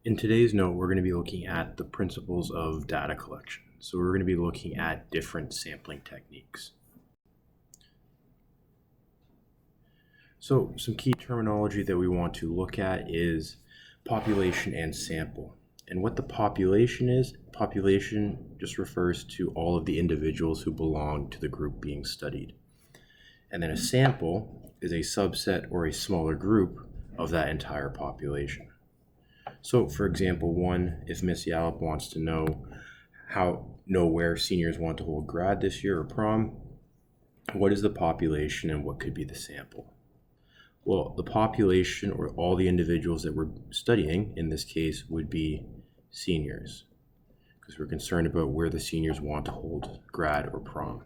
In today's note, we're going to be looking at the principles of data collection. So we're going to be looking at different sampling techniques. So some key terminology that we want to look at is population and sample. And what the population is, population just refers to all of the individuals who belong to the group being studied. And then a sample is a subset or a smaller group of that entire population. So for example, if Miss Yallop wants to know where seniors want to hold grad this year or prom, what is the population and what could be the sample? Well, the population, or all the individuals that we're studying in this case, would be seniors, because we're concerned about where the seniors want to hold grad or prom.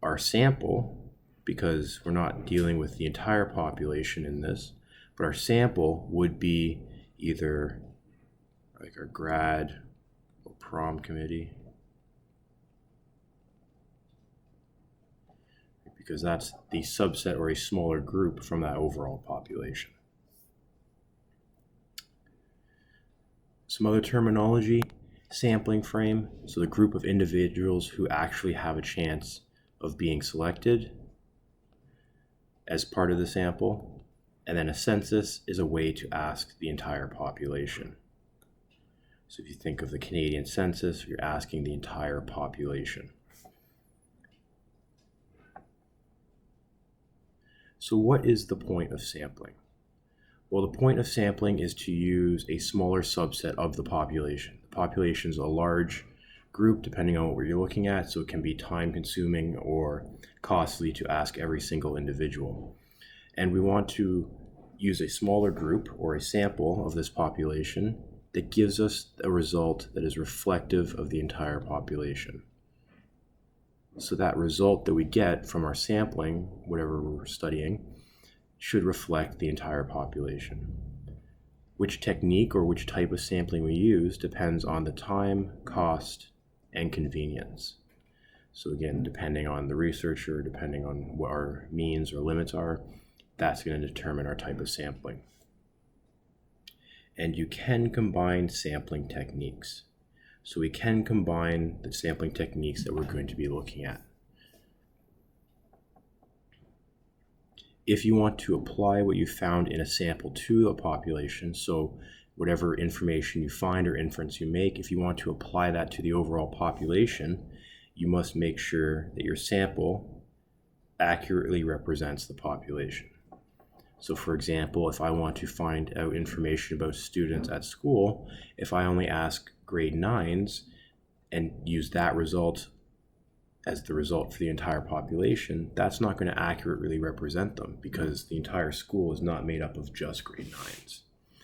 Our sample, because we're not dealing with the entire population in this, but our sample would be either like our grad or prom committee, because that's the subset or a smaller group from that overall population. Some other terminology: sampling frame, so the group of individuals who actually have a chance of being selected as part of the sample. And then a census is a way to ask the entire population. So if you think of the Canadian census, you're asking the entire population. So what is the point of sampling? Well, the point of sampling is to use a smaller subset of the population. The population is a large group depending on what you're looking at, so it can be time consuming or costly to ask every single individual. And we want to use a smaller group or a sample of this population that gives us a result that is reflective of the entire population. So that result that we get from our sampling, whatever we're studying, should reflect the entire population. Which technique or which type of sampling we use depends on the time, cost, and convenience. So again, depending on the researcher, depending on what our means or limits are, that's going to determine our type of sampling. And you can combine sampling techniques. So we can combine the sampling techniques that we're going to be looking at. If you want to apply what you found in a sample to a population, so whatever information you find or inference you make, if you want to apply that to the overall population, you must make sure that your sample accurately represents the population. So for example, if I want to find out information about students at school, if I only ask grade 9s and use that result as the result for the entire population, that's not going to accurately represent them, because the entire school is not made up of just grade 9s.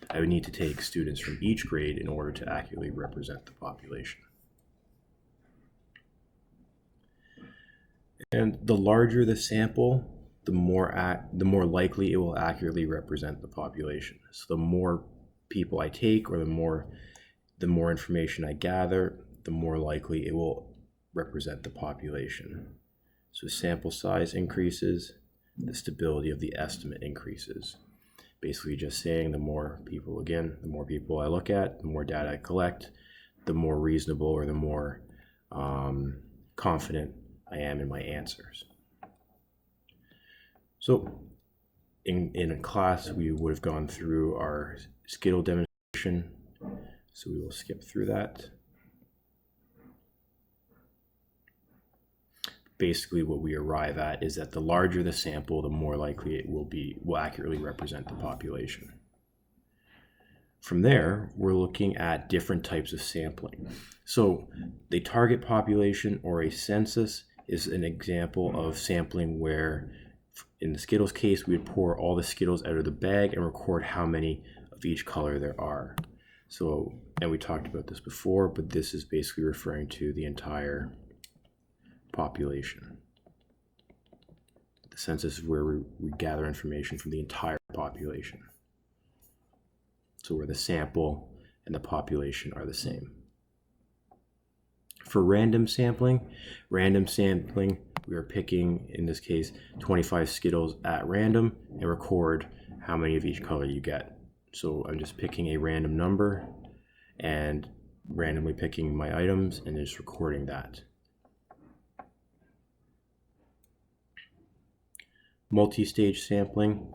I would need to take students from each grade in order to accurately represent the population. And the larger the sample, the more likely it will accurately represent the population. So the more people I take, or the more information I gather, the more likely it will represent the population. So sample size increases, the stability of the estimate increases. Basically just saying the more people I look at, the more data I collect, the more reasonable or the more confident I am in my answers. So in a class, we would have gone through our Skittle demonstration, so we will skip through that. Basically, what we arrive at is that the larger the sample, the more likely it will accurately represent the population. From there, we're looking at different types of sampling. So the target population or a census is an example of sampling where, in the Skittles case, we would pour all the Skittles out of the bag and record how many of each color there are. So, and we talked about this before, but this is basically referring to the entire population. The census is where we gather information from the entire population. So where the sample and the population are the same. For random sampling, we are picking, in this case, 25 Skittles at random and record how many of each color you get. So I'm just picking a random number and randomly picking my items and just recording that. Multi-stage sampling,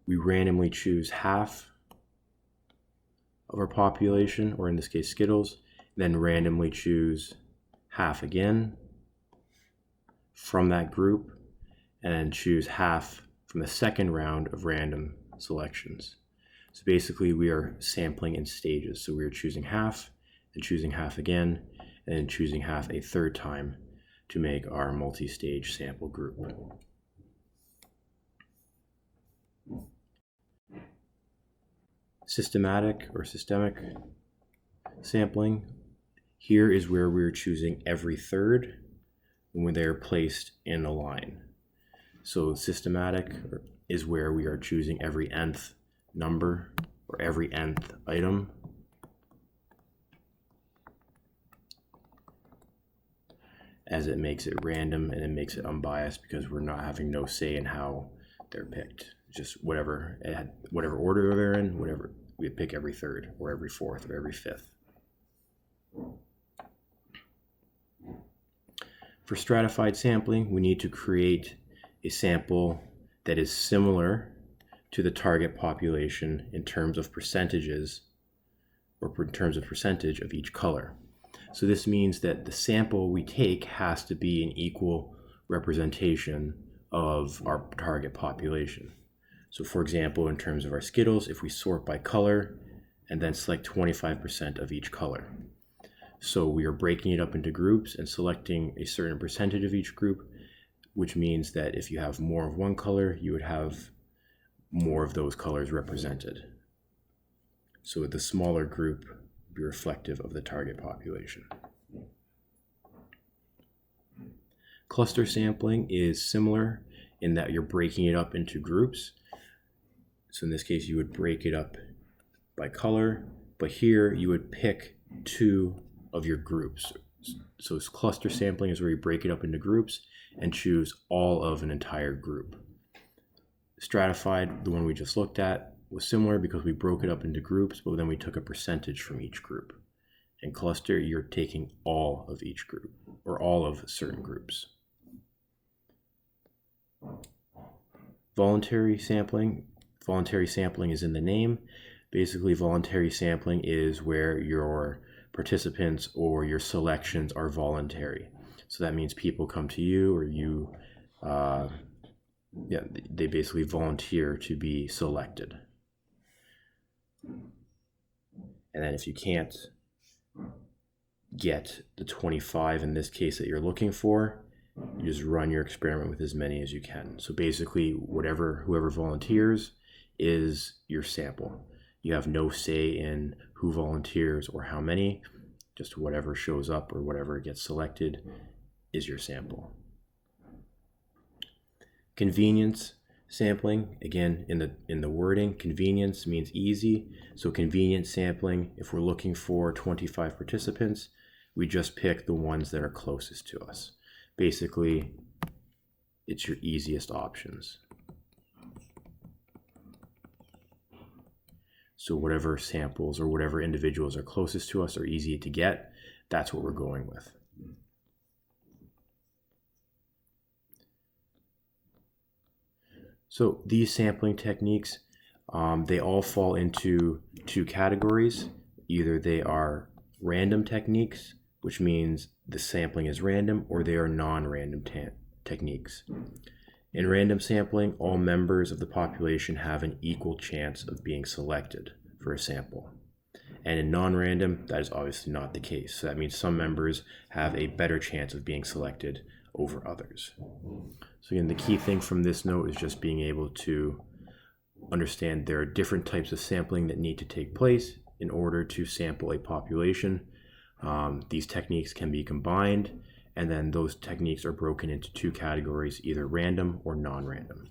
we randomly choose half of our population, or in this case Skittles, then randomly choose half again from that group, and then choose half from the second round of random selections. So basically we are sampling in stages. So we are choosing half and choosing half again, and then choosing half a third time to make our multi-stage sample group. Systematic or systemic sampling, here is where we're choosing every third when they're placed in a line. So systematic is where we are choosing every nth number or every nth item. As it makes it random and it makes it unbiased because we're not having no say in how they're picked. Just whatever order they're in, whatever we pick every third or every fourth or every fifth. For stratified sampling, we need to create a sample that is similar to the target population in terms of percentages or in terms of percentage of each color. So this means that the sample we take has to be an equal representation of our target population. So for example, in terms of our Skittles, if we sort by color and then select 25% of each color. So we are breaking it up into groups and selecting a certain percentage of each group, which means that if you have more of one color, you would have more of those colors represented. So the smaller group would be reflective of the target population. Cluster sampling is similar in that you're breaking it up into groups. So in this case, you would break it up by color, but here you would pick two of your groups. So cluster sampling is where you break it up into groups and choose all of an entire group. Stratified, the one we just looked at, was similar because we broke it up into groups, but then we took a percentage from each group. In cluster, you're taking all of each group, or all of certain groups. Voluntary sampling. Voluntary sampling is in the name. Basically, voluntary sampling is where your participants or your selections are voluntary. So that means people come to you, or you, they basically volunteer to be selected. And then if you can't get the 25 in this case that you're looking for, you just run your experiment with as many as you can. So basically, whoever volunteers is your sample. You have no say in who volunteers or how many, just whatever shows up or whatever gets selected is your sample. Convenience sampling, again, in the wording, convenience means easy. So convenience sampling, if we're looking for 25 participants, we just pick the ones that are closest to us. Basically, it's your easiest options. So whatever samples or whatever individuals are closest to us are easy to get, that's what we're going with. So these sampling techniques, they all fall into two categories. Either they are random techniques, which means the sampling is random, or they are non-random techniques. In random sampling, all members of the population have an equal chance of being selected for a sample. And in non-random, that is obviously not the case. So that means some members have a better chance of being selected over others. So again, the key thing from this note is just being able to understand there are different types of sampling that need to take place in order to sample a population. These techniques can be combined, and then those techniques are broken into two categories, either random or non-random.